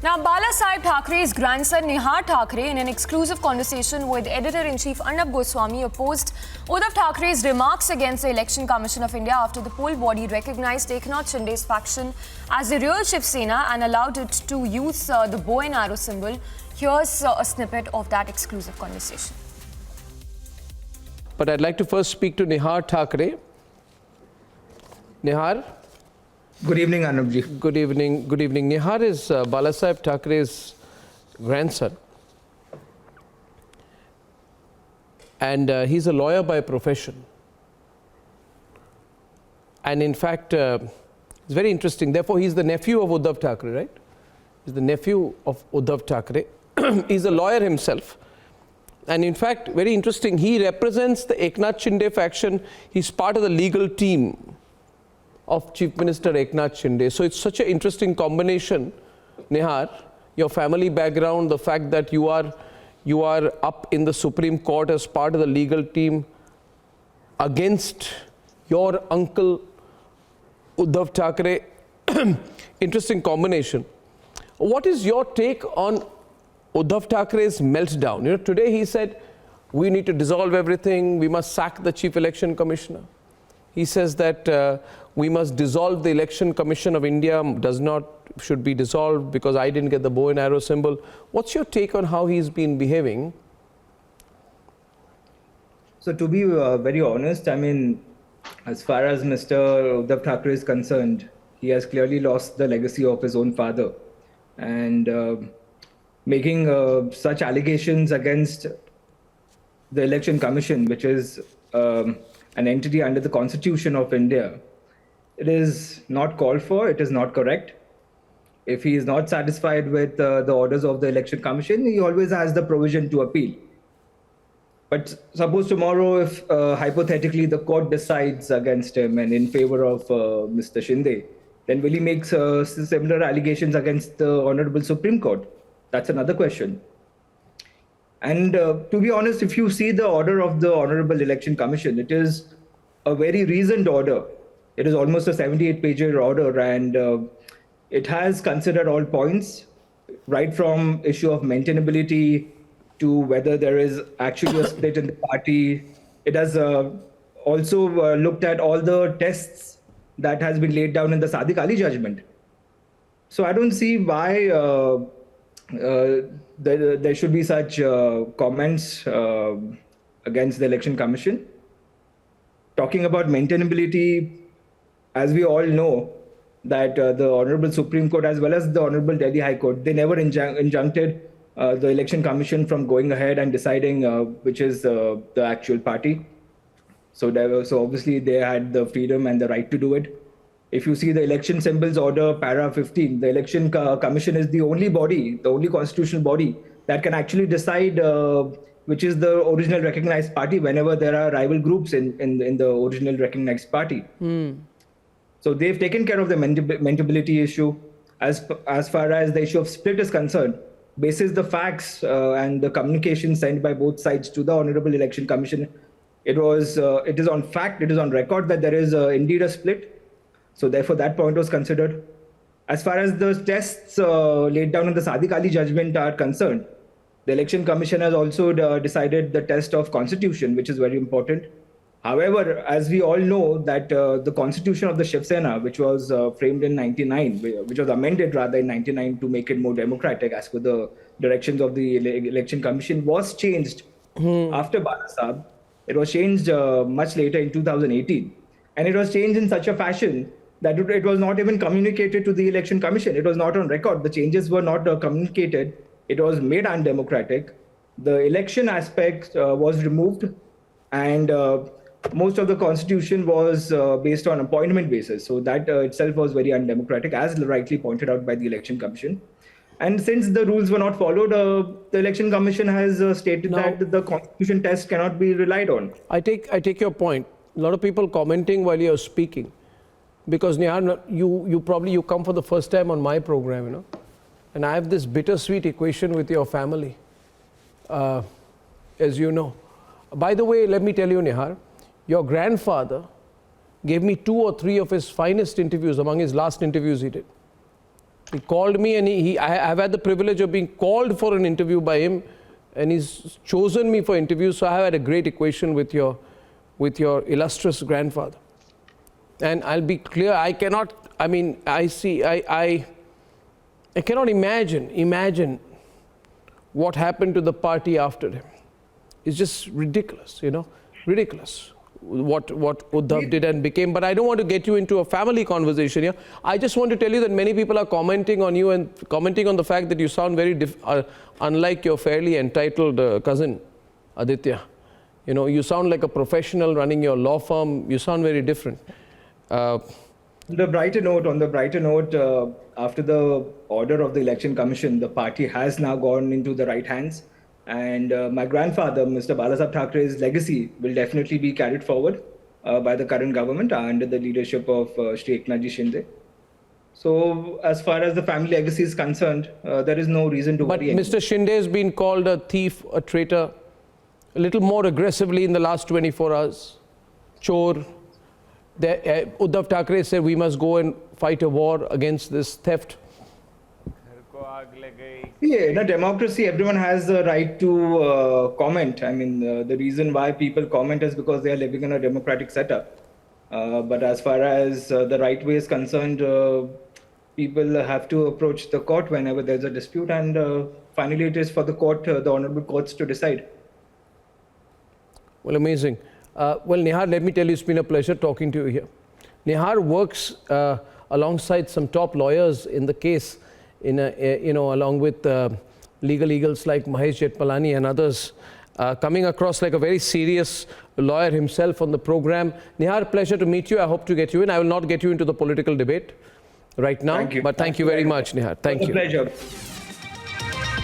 Now, Balasaheb Thackeray's grandson Nihar Thackeray, in an exclusive conversation with Editor-in-Chief Arnab Goswami, opposed Uddhav Thackeray's remarks against the Election Commission of India after the poll body recognized Eknath Shinde's faction as the real Shiv Sena and allowed it to use the bow and arrow symbol. Here's a snippet of that exclusive conversation. But I'd like to first speak to Nihar Thackeray. Nihar? Good evening, Arnabji. Good evening. Good evening. Nihar is Balasaheb Thackeray's grandson. And he's a lawyer by profession. And in fact, it's very interesting. Therefore, he's the nephew of Uddhav Thackeray, right? He's the nephew of Uddhav Thackeray. He's a lawyer himself. And in fact, very interesting, he represents the Eknath Shinde faction. He's part of the legal team of Chief Minister Eknath Shinde. So it's such an interesting combination, Nihar, your family background, the fact that you are up in the Supreme Court as part of the legal team against your uncle Uddhav Thackeray. Interesting combination. What is your take on Uddhav Thackeray's meltdown? You know, today he said, we need to dissolve everything, we must sack the Chief Election Commissioner. He says that we must dissolve the Election Commission of India, should be dissolved because I didn't get the bow and arrow symbol. What's your take on how he's been behaving? So to be very honest, I mean, as far as Mr. Uddhav Thackeray is concerned, he has clearly lost the legacy of his own father. And making such allegations against the Election Commission, which is an entity under the Constitution of India, it is not called for, it is not correct. If he is not satisfied with the orders of the Election Commission, he always has the provision to appeal. But suppose tomorrow, if hypothetically the court decides against him and in favor of Mr. Shinde, then will he make similar allegations against the Honorable Supreme Court? That's another question. And to be honest, if you see the order of the Honorable Election Commission, it is a very reasoned order. It is almost a 78-page order, and it has considered all points, right from issue of maintainability to whether there is actually a split in the party. It has also looked at all the tests that has been laid down in the Sadiq Ali judgment. So I don't see why there should be such comments against the Election Commission. Talking about maintainability, as we all know, that the Honorable Supreme Court as well as the Honorable Delhi High Court, they never injuncted the Election Commission from going ahead and deciding which is the actual party. So obviously they had the freedom and the right to do it. If you see the election symbols order, para 15, the Election Commission is the only body, the only constitutional body that can actually decide which is the original recognized party whenever there are rival groups in the original recognized party. So they've taken care of the maintainability issue. As far as the issue of split is concerned, basis the facts and the communication sent by both sides to the Honorable Election Commission, it is on fact, it is on record that there is indeed a split. So therefore that point was considered. As far as the tests laid down in the Sadiq Ali judgment are concerned, the Election Commission has also decided the test of constitution, which is very important. However, as we all know that the constitution of the Shiv Sena, which was framed in 99, which was amended rather in 99 to make it more democratic as per the directions of the Election Commission, was changed after Balasaheb. It was changed much later in 2018. And it was changed in such a fashion that it was not even communicated to the Election Commission. It was not on record. The changes were not communicated. It was made undemocratic. The election aspect was removed, and most of the constitution was based on appointment basis. So that itself was very undemocratic, as rightly pointed out by the Election Commission. And since the rules were not followed, the Election Commission has stated that the constitution test cannot be relied on. I take your point. A lot of people commenting while you're speaking, because Nihar, you come for the first time on my program, you know, and I have this bittersweet equation with your family, as you know. By the way, let me tell you, Nihar, your grandfather gave me 2 or 3 of his finest interviews among his last interviews he did. He called me, and I've had the privilege of being called for an interview by him, and he's chosen me for interviews. So I have had a great equation with your illustrious grandfather. And I'll be clear, I cannot imagine what happened to the party after him. It's just ridiculous, ridiculous what Uddhav did and became. But I don't want to get you into a family conversation here. I just want to tell you that many people are commenting on you and commenting on the fact that you sound very unlike your fairly entitled cousin, Aditya. You sound like a professional running your law firm. You sound very different. On the brighter note, after the order of the Election Commission, the party has now gone into the right hands. And my grandfather, Mr. Balasaheb Thackeray's legacy will definitely be carried forward by the current government under the leadership of Shri Eknathji Shinde. So as far as the family legacy is concerned, there is no reason to worry. But Mr. Shinde has been called a thief, a traitor, a little more aggressively in the last 24 hours. Chor. Uddhav Thackeray said we must go and fight a war against this theft. Yeah, in a democracy, everyone has the right to comment. I mean, the reason why people comment is because they are living in a democratic setup. But as far as the right way is concerned, people have to approach the court whenever there's a dispute, and finally it is for the court, the honorable courts, to decide. Well, amazing. Well, Nihar, let me tell you, it's been a pleasure talking to you here. Nihar works alongside some top lawyers in the case, along with legal eagles like Mahesh Jetpalani and others, coming across like a very serious lawyer himself on the program. Nihar, pleasure to meet you. I hope to get you in. I will not get you into the political debate right now, Thank you. but thank you very much, Nihar. Thank you. It was a pleasure.